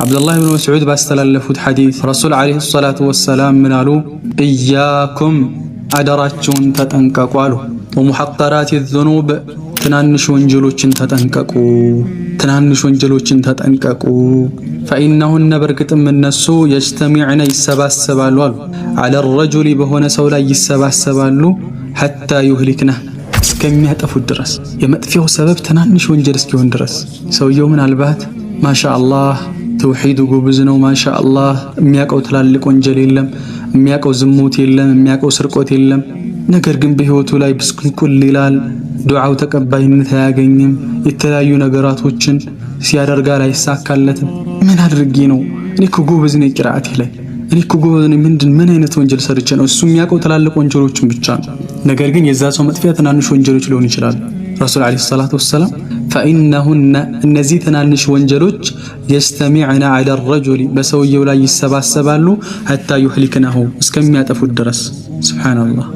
አብዱላህ ብን መስዑድ ባስተላለፉት ሐዲስ ረሱል ዓለይሂ ሰላቱ ወሰላም ምን አሉ? ኢያኩም አደራችሁን ተጠንቀቁ አሉ። ወሙሐቀራት ዙኑብ ትናንሽ ወንጀሎችን ተጠንቀቁ፣ ትናንሽ ወንጀሎችን ተጠንቀቁ። ፈኢነሁነ በርግጥም እነሱ የጅተሚዕነ ይሰባሰባሉ አሉ ዐለ ረጁሊ በሆነ ሰው ላይ ይሰባሰባሉ ሐታ ዩህሊክነህ እስከሚያጠፉት ድረስ የመጥፊያው ሰበብ ትናንሽ ወንጀል እስኪሆን ድረስ ሰውየው ምናልባት ማሻአላህ ተውሂዱ ጎበዝ ነው፣ ማሻአላህ የሚያውቀው ትላልቅ ወንጀል የለም፣ የሚያውቀው ዝሙት የለም፣ የሚያውቀው ስርቆት የለም። ነገር ግን በህይወቱ ላይ ብስኩልኩል ይላል፣ ዱዓው ተቀባይነት አያገኝም፣ የተለያዩ ነገራቶችን ሲያደርጋ ላይ አይሳካለትም። ምን አድርጌ ነው? እኔ እኮ ጎበዝ ነኝ ቂራአቴ ላይ፣ እኔ እኮ ጎበዝ ነኝ ምን አይነት ወንጀል ሰርቼ ነው? እሱ የሚያውቀው ትላልቅ ወንጀሎችን ብቻ ነው። ነገር ግን የዛ ሰው መጥፊያ ትናንሽ ወንጀሎች ሊሆን ይችላል። ረሱል ዓለይሂ ሰላቱ ወሰላም ፈኢነሁነ እነዚህ ትናንሽ ወንጀሎች የጅተሚዕነ ዐለ ረጁሊ በሰውየው ላይ ይሰባሰባሉ ሐታ ዩህሊክነሁ እስከሚያጠፉት ድረስ። ሱብሓነላህ።